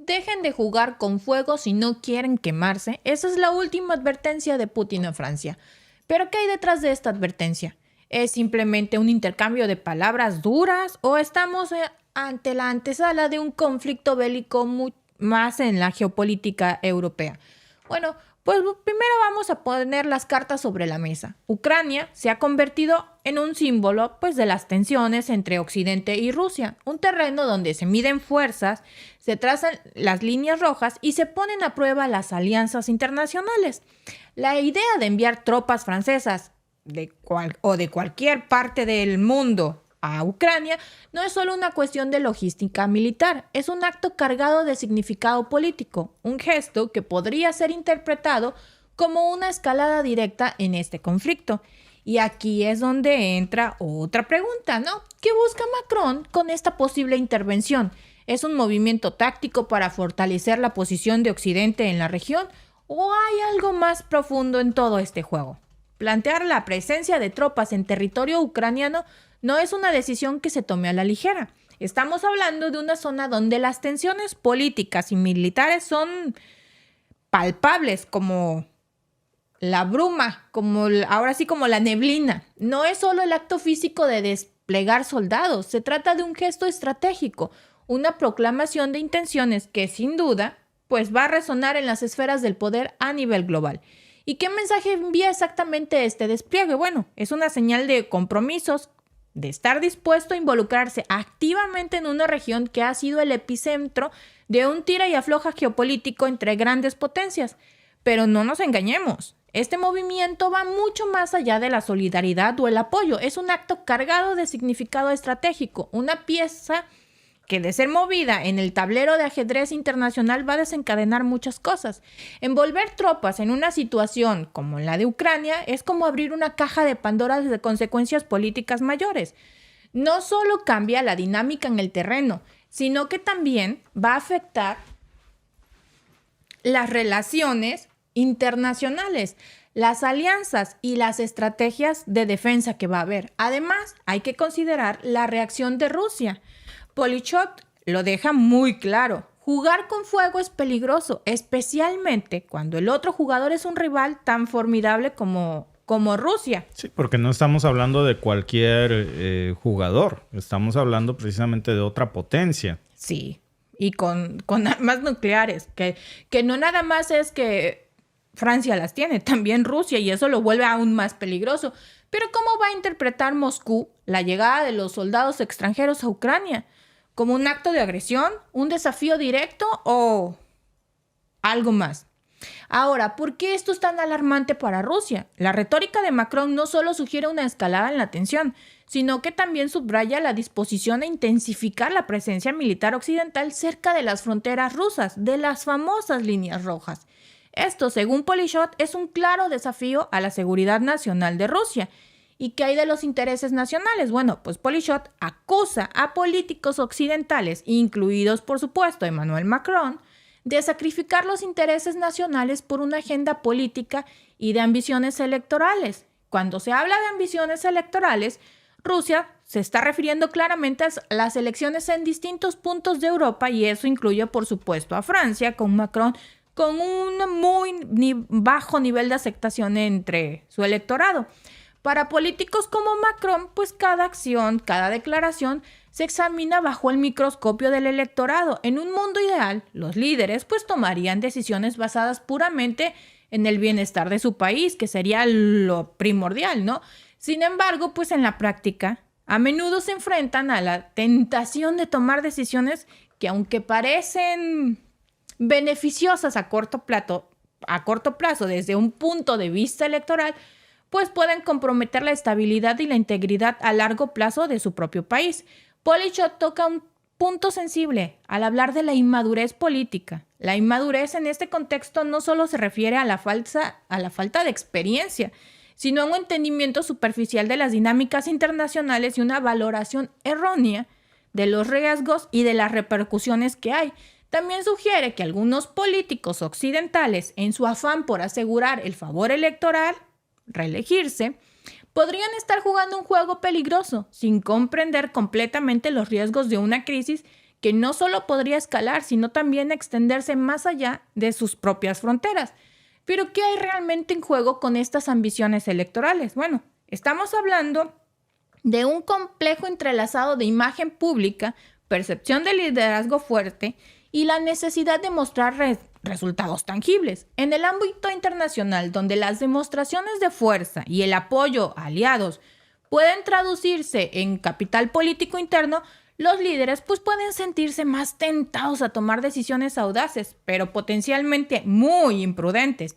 Dejen de jugar con fuego si no quieren quemarse. Esa es la última advertencia de Putin a Francia. ¿Pero qué hay detrás de esta advertencia? ¿Es simplemente un intercambio de palabras duras o estamos ante la antesala de un conflicto bélico más en la geopolítica europea? Bueno, pues primero vamos a poner las cartas sobre la mesa. Ucrania se ha convertido en un símbolo pues, de las tensiones entre Occidente y Rusia, un terreno donde se miden fuerzas, se trazan las líneas rojas y se ponen a prueba las alianzas internacionales. La idea de enviar tropas francesas de cualquier parte del mundo a Ucrania no es solo una cuestión de logística militar, es un acto cargado de significado político, un gesto que podría ser interpretado como una escalada directa en este conflicto. Y aquí es donde entra otra pregunta, ¿no? ¿Qué busca Macron con esta posible intervención? ¿Es un movimiento táctico para fortalecer la posición de Occidente en la región? ¿O hay algo más profundo en todo este juego? Plantear la presencia de tropas en territorio ucraniano no es una decisión que se tome a la ligera. Estamos hablando de una zona donde las tensiones políticas y militares son palpables como la bruma, ahora sí como la neblina. No es solo el acto físico de desplegar soldados, se trata de un gesto estratégico, una proclamación de intenciones que sin duda pues va a resonar en las esferas del poder a nivel global. ¿Y qué mensaje envía exactamente este despliegue? Bueno, es una señal de compromisos, de estar dispuesto a involucrarse activamente en una región que ha sido el epicentro de un tira y afloja geopolítico entre grandes potencias. Pero no nos engañemos, este movimiento va mucho más allá de la solidaridad o el apoyo. Es un acto cargado de significado estratégico, una pieza que de ser movida en el tablero de ajedrez internacional va a desencadenar muchas cosas. Envolver tropas en una situación como la de Ucrania es como abrir una caja de Pandora de consecuencias políticas mayores. No solo cambia la dinámica en el terreno, sino que también va a afectar las relaciones internacionales, las alianzas y las estrategias de defensa que va a haber. Además, hay que considerar la reacción de Rusia. Polichot lo deja muy claro. Jugar con fuego es peligroso, especialmente cuando el otro jugador es un rival tan formidable como Rusia. Sí, porque no estamos hablando de cualquier jugador. Estamos hablando precisamente de otra potencia. Sí, y con armas nucleares, que no nada más es que Francia las tiene, también Rusia, y eso lo vuelve aún más peligroso. Pero ¿cómo va a interpretar Moscú la llegada de los soldados extranjeros a Ucrania? ¿Como un acto de agresión? ¿Un desafío directo? ¿O algo más? Ahora, ¿por qué esto es tan alarmante para Rusia? La retórica de Macron no solo sugiere una escalada en la tensión, sino que también subraya la disposición a intensificar la presencia militar occidental cerca de las fronteras rusas, de las famosas líneas rojas. Esto, según Polichot, es un claro desafío a la seguridad nacional de Rusia. ¿Y qué hay de los intereses nacionales? Bueno, pues Polichot acusa a políticos occidentales, incluidos por supuesto Emmanuel Macron, de sacrificar los intereses nacionales por una agenda política y de ambiciones electorales. Cuando se habla de ambiciones electorales, Rusia se está refiriendo claramente a las elecciones en distintos puntos de Europa y eso incluye por supuesto a Francia, con Macron con un muy bajo nivel de aceptación entre su electorado. Para políticos como Macron, pues cada acción, cada declaración se examina bajo el microscopio del electorado. En un mundo ideal, los líderes pues tomarían decisiones basadas puramente en el bienestar de su país, que sería lo primordial, ¿no? Sin embargo, pues en la práctica, a menudo se enfrentan a la tentación de tomar decisiones que aunque parecen beneficiosas a corto plazo desde un punto de vista electoral, pues pueden comprometer la estabilidad y la integridad a largo plazo de su propio país. Polichot toca un punto sensible al hablar de la inmadurez política. La inmadurez en este contexto no solo se refiere a la falta de experiencia, sino a un entendimiento superficial de las dinámicas internacionales y una valoración errónea de los riesgos y de las repercusiones que hay. También sugiere que algunos políticos occidentales, en su afán por asegurar el favor electoral, reelegirse, podrían estar jugando un juego peligroso sin comprender completamente los riesgos de una crisis que no solo podría escalar, sino también extenderse más allá de sus propias fronteras. Pero ¿qué hay realmente en juego con estas ambiciones electorales? Bueno, estamos hablando de un complejo entrelazado de imagen pública, percepción de liderazgo fuerte y la necesidad de mostrar resultados tangibles. En el ámbito internacional, donde las demostraciones de fuerza y el apoyo a aliados pueden traducirse en capital político interno, los líderes pueden sentirse más tentados a tomar decisiones audaces, pero potencialmente muy imprudentes.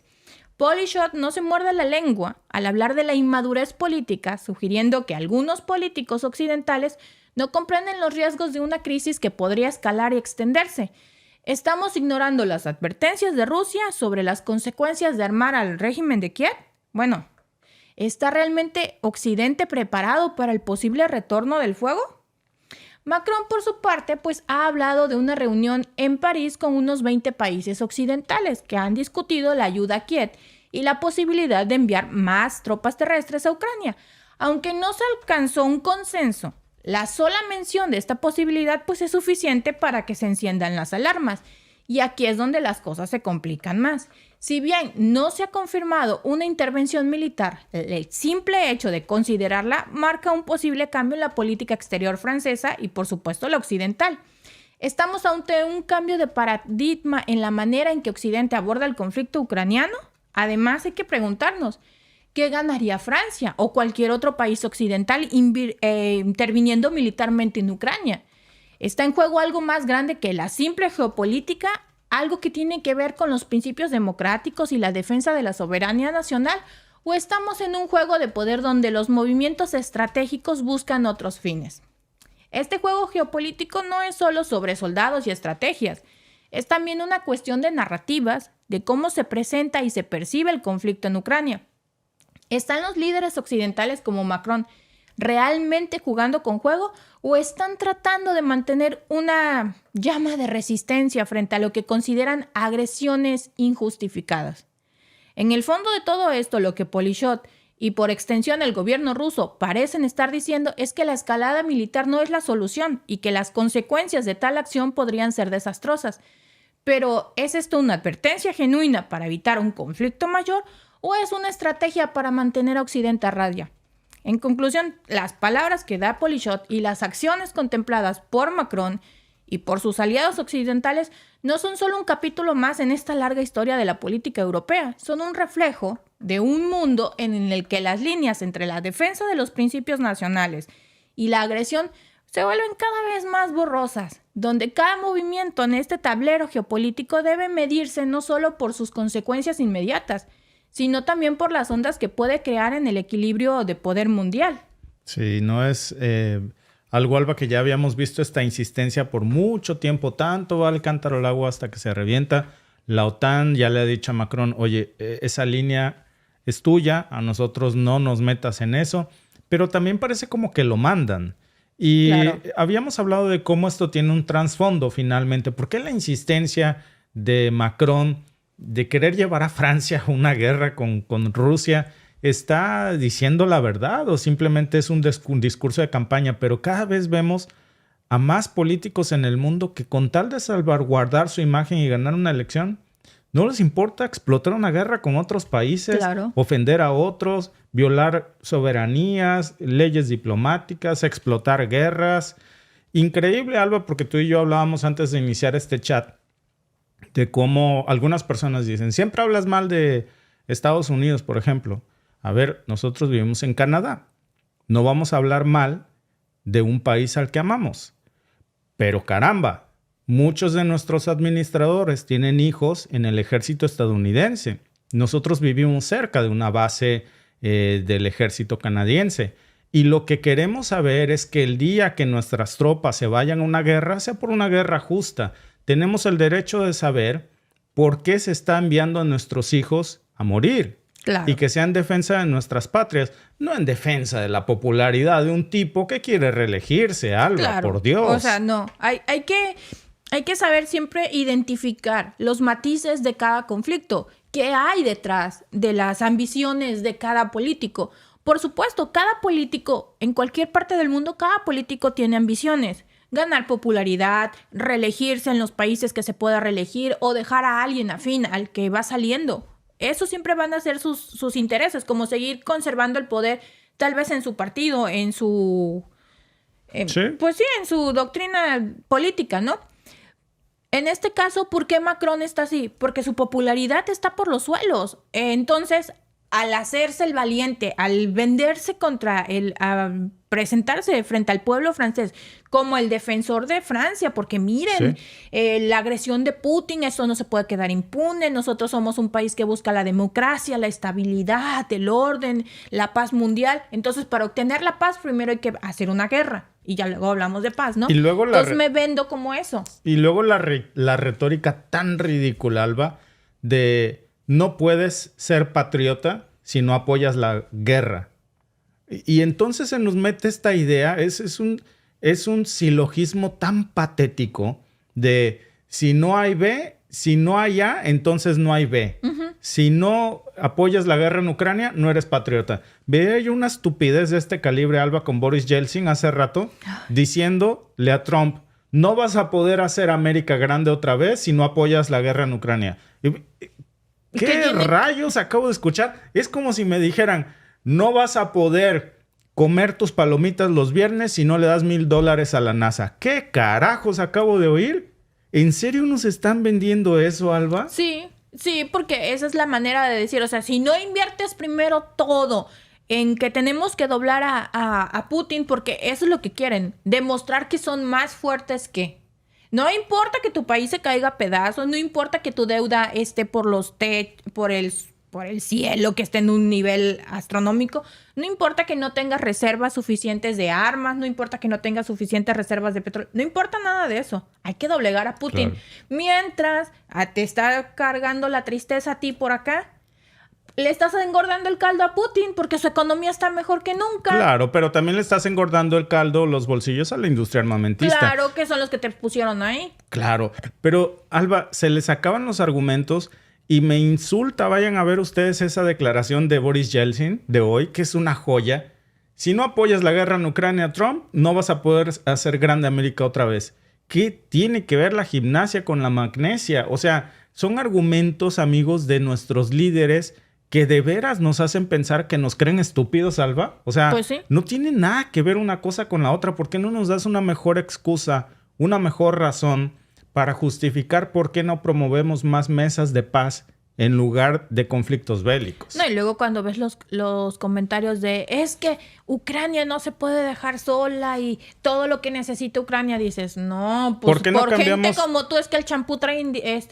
Polyshot no se muerde la lengua al hablar de la inmadurez política, sugiriendo que algunos políticos occidentales no comprenden los riesgos de una crisis que podría escalar y extenderse. ¿Estamos ignorando las advertencias de Rusia sobre las consecuencias de armar al régimen de Kiev? Bueno, ¿está realmente Occidente preparado para el posible retorno del fuego? Macron, por su parte, ha hablado de una reunión en París con unos 20 países occidentales que han discutido la ayuda a Kiev y la posibilidad de enviar más tropas terrestres a Ucrania. Aunque no se alcanzó un consenso, la sola mención de esta posibilidad es suficiente para que se enciendan las alarmas. Y aquí es donde las cosas se complican más. Si bien no se ha confirmado una intervención militar, el simple hecho de considerarla marca un posible cambio en la política exterior francesa y, por supuesto, la occidental. ¿Estamos ante un cambio de paradigma en la manera en que Occidente aborda el conflicto ucraniano? Además, hay que preguntarnos, ¿qué ganaría Francia o cualquier otro país occidental interviniendo militarmente en Ucrania? ¿Está en juego algo más grande que la simple geopolítica? ¿Algo que tiene que ver con los principios democráticos y la defensa de la soberanía nacional? ¿O estamos en un juego de poder donde los movimientos estratégicos buscan otros fines? Este juego geopolítico no es solo sobre soldados y estrategias. Es también una cuestión de narrativas, de cómo se presenta y se percibe el conflicto en Ucrania. ¿Están los líderes occidentales como Macron realmente jugando con fuego o están tratando de mantener una llama de resistencia frente a lo que consideran agresiones injustificadas? En el fondo de todo esto, lo que Polyshot y por extensión el gobierno ruso parecen estar diciendo es que la escalada militar no es la solución y que las consecuencias de tal acción podrían ser desastrosas. Pero, ¿es esto una advertencia genuina para evitar un conflicto mayor o es una estrategia para mantener a Occidente a raya? En conclusión, las palabras que da Polyshot y las acciones contempladas por Macron y por sus aliados occidentales no son solo un capítulo más en esta larga historia de la política europea, son un reflejo de un mundo en el que las líneas entre la defensa de los principios nacionales y la agresión se vuelven cada vez más borrosas, donde cada movimiento en este tablero geopolítico debe medirse no solo por sus consecuencias inmediatas, sino también por las ondas que puede crear en el equilibrio de poder mundial. Sí, no es algo, Alba, que ya habíamos visto esta insistencia por mucho tiempo. Tanto va el cántaro al agua hasta que se revienta. La OTAN ya le ha dicho a Macron, oye, esa línea es tuya, a nosotros no nos metas en eso. Pero también parece como que lo mandan. Y claro, habíamos hablado de cómo esto tiene un trasfondo finalmente. ¿Por qué la insistencia de Macron de querer llevar a Francia a una guerra con Rusia? ¿Está diciendo la verdad o simplemente es un discurso de campaña? Pero cada vez vemos a más políticos en el mundo que con tal de salvaguardar su imagen y ganar una elección, no les importa explotar una guerra con otros países, claro, ofender a otros, violar soberanías, leyes diplomáticas, explotar guerras. Increíble, Alba, porque tú y yo hablábamos antes de iniciar este chat de cómo algunas personas dicen, siempre hablas mal de Estados Unidos, por ejemplo. A ver, nosotros vivimos en Canadá. No vamos a hablar mal de un país al que amamos. Pero caramba, muchos de nuestros administradores tienen hijos en el ejército estadounidense. Nosotros vivimos cerca de una base del ejército canadiense. Y lo que queremos saber es que el día que nuestras tropas se vayan a una guerra, sea por una guerra justa. Tenemos el derecho de saber por qué se está enviando a nuestros hijos a morir. Claro. Y que sea en defensa de nuestras patrias, no en defensa de la popularidad de un tipo que quiere reelegirse, Alba, claro, por Dios. O sea, no. Hay que saber siempre identificar los matices de cada conflicto. ¿Qué hay detrás de las ambiciones de cada político? Por supuesto, cada político, en cualquier parte del mundo, cada político tiene ambiciones. ganar popularidad, reelegirse en los países que se pueda reelegir o dejar a alguien afín al que va saliendo. Eso siempre van a ser sus intereses, como seguir conservando el poder, tal vez en su partido, en su... ¿Sí? Pues sí, en su doctrina política, ¿no? En este caso, ¿por qué Macron está así? Porque su popularidad está por los suelos. Entonces, al hacerse el valiente, al venderse a presentarse frente al pueblo francés como el defensor de Francia, porque miren, la agresión de Putin, eso no se puede quedar impune. Nosotros somos un país que busca la democracia, la estabilidad, el orden, la paz mundial. Entonces, para obtener la paz, primero hay que hacer una guerra. Y ya luego hablamos de paz, ¿no? Y luego entonces me vendo como eso. Y luego la retórica tan ridícula, Alba, de no puedes ser patriota si no apoyas la guerra. Y entonces se nos mete esta idea, es un silogismo tan patético de si no hay B, si no hay A, entonces no hay B. Uh-huh. Si no apoyas la guerra en Ucrania, no eres patriota. Veía yo una estupidez de este calibre, Alba, con Boris Yeltsin hace rato, diciéndole a Trump, no vas a poder hacer América grande otra vez si no apoyas la guerra en Ucrania. ¿Qué rayos acabo de escuchar? Es como si me dijeran, no vas a poder comer tus palomitas los viernes si no le das $1,000 a la NASA. ¿Qué carajos acabo de oír? ¿En serio nos están vendiendo eso, Alba? Sí, porque esa es la manera de decir, o sea, si no inviertes primero todo en que tenemos que doblar a Putin, porque eso es lo que quieren, demostrar que son más fuertes que... No importa que tu país se caiga a pedazos, no importa que tu deuda esté por el cielo, que esté en un nivel astronómico, no importa que no tengas reservas suficientes de armas, no importa que no tengas suficientes reservas de petróleo, no importa nada de eso. Hay que doblegar a Putin. Claro. Mientras te está cargando la tristeza a ti por acá, le estás engordando el caldo a Putin porque su economía está mejor que nunca. Claro, pero también le estás engordando el caldo, los bolsillos a la industria armamentista. Claro, que son los que te pusieron ahí. Claro, pero Alba, se les acaban los argumentos y me insulta. Vayan a ver ustedes esa declaración de Boris Yeltsin de hoy, que es una joya. Si no apoyas la guerra en Ucrania, Trump, no vas a poder hacer grande América otra vez. ¿Qué tiene que ver la gimnasia con la magnesia? O sea, son argumentos, amigos, de nuestros líderes que de veras nos hacen pensar que nos creen estúpidos, Alba. O sea, pues sí. No tiene nada que ver una cosa con la otra. ¿Por qué no nos das una mejor excusa, una mejor razón para justificar por qué no promovemos más mesas de paz en lugar de conflictos bélicos? No, y luego cuando ves los comentarios de es que Ucrania no se puede dejar sola y todo lo que necesita Ucrania, dices, no, pues por gente como tú es que el champú trae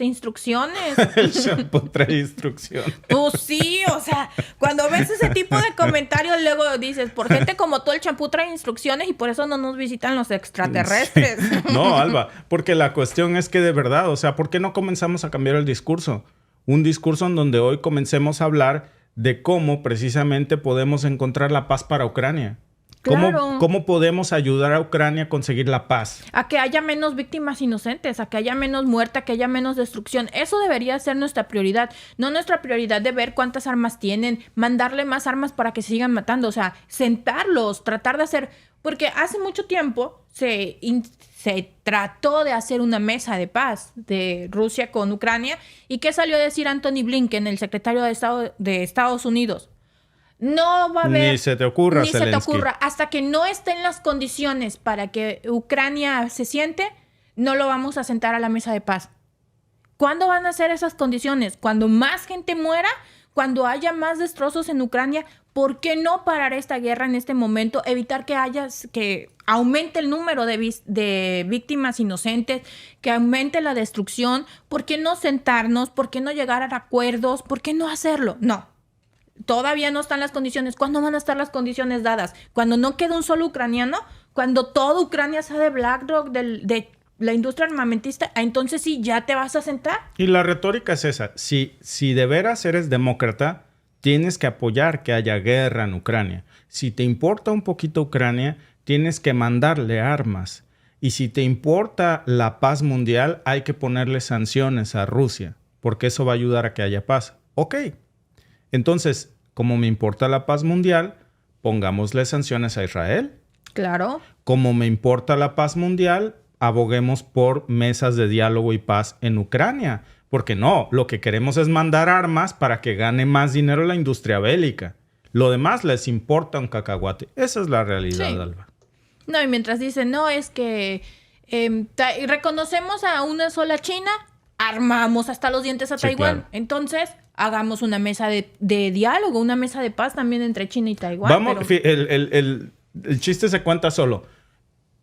instrucciones. El champú trae instrucciones. Pues sí, o sea, cuando ves ese tipo de comentarios, luego dices, por gente como tú el champú trae instrucciones y por eso no nos visitan los extraterrestres. Sí. No, Alba, porque la cuestión es que de verdad, o sea, ¿por qué no comenzamos a cambiar el discurso? Un discurso en donde hoy comencemos a hablar de cómo precisamente podemos encontrar la paz para Ucrania. Claro. ¿Cómo podemos ayudar a Ucrania a conseguir la paz? A que haya menos víctimas inocentes, a que haya menos muerte, a que haya menos destrucción. Eso debería ser nuestra prioridad. No nuestra prioridad de ver cuántas armas tienen, mandarle más armas para que sigan matando. O sea, sentarlos, tratar de hacer... Porque hace mucho tiempo se trató de hacer una mesa de paz de Rusia con Ucrania. ¿Y qué salió a decir Anthony Blinken, el secretario de Estado de Estados Unidos? No va a haber... Ni se te ocurra, Ni se te ocurra. Hasta que no estén las condiciones para que Ucrania se siente, no lo vamos a sentar a la mesa de paz. ¿Cuándo van a ser esas condiciones? Cuando más gente muera, cuando haya más destrozos en Ucrania. ¿Por qué no parar esta guerra en este momento? Evitar que aumente el número de víctimas inocentes, que aumente la destrucción. ¿Por qué no sentarnos? ¿Por qué no llegar a acuerdos? ¿Por qué no hacerlo? No. Todavía no están las condiciones. ¿Cuándo van a estar las condiciones dadas? Cuando no quede un solo ucraniano, cuando toda Ucrania sea de BlackRock, de la industria armamentista, entonces sí, ya te vas a sentar. Y la retórica es esa. Si de veras eres demócrata, tienes que apoyar que haya guerra en Ucrania. Si te importa un poquito Ucrania, tienes que mandarle armas. Y si te importa la paz mundial, hay que ponerle sanciones a Rusia, porque eso va a ayudar a que haya paz. Ok. Entonces, como me importa la paz mundial, pongámosle sanciones a Israel. Claro. como me importa la paz mundial, aboguemos por mesas de diálogo y paz en Ucrania. Porque no, lo que queremos es mandar armas para que gane más dinero la industria bélica. Lo demás les importa un cacahuate. Esa es la realidad, Sí. Alba. No, y mientras dicen, no, es que reconocemos a una sola China, armamos hasta los dientes a Sí, Taiwán. claro. Entonces, hagamos una mesa de diálogo, una mesa de paz también entre China y Taiwán. Vamos, pero- el chiste se cuenta solo.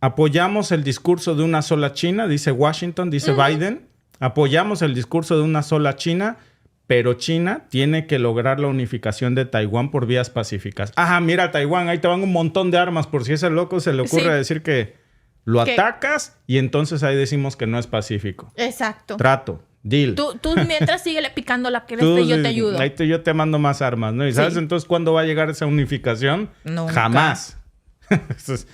Apoyamos el discurso de una sola China, dice Washington, dice Biden. Apoyamos el discurso de una sola China, pero China tiene que lograr la unificación de Taiwán por vías pacíficas. Ajá, mira Taiwán, ahí te van un montón de armas por si a ese loco se le ocurre Sí. decir que lo Que- atacas y entonces ahí decimos que no es pacífico. Exacto. Trato, deal. Tú mientras síguele picando la cresta y yo te ayudo. Ahí yo te mando más armas, ¿no? ¿Y sabes Sí. entonces cuándo va a llegar esa unificación? Nunca. Jamás. Eso es-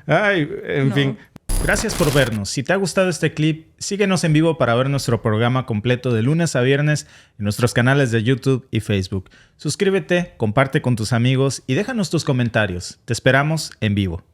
Ay, en No. fin. Gracias por vernos. Si te ha gustado este clip, síguenos en vivo para ver nuestro programa completo de lunes a viernes en nuestros canales de YouTube y Facebook. Suscríbete, comparte con tus amigos y déjanos tus comentarios. Te esperamos en vivo.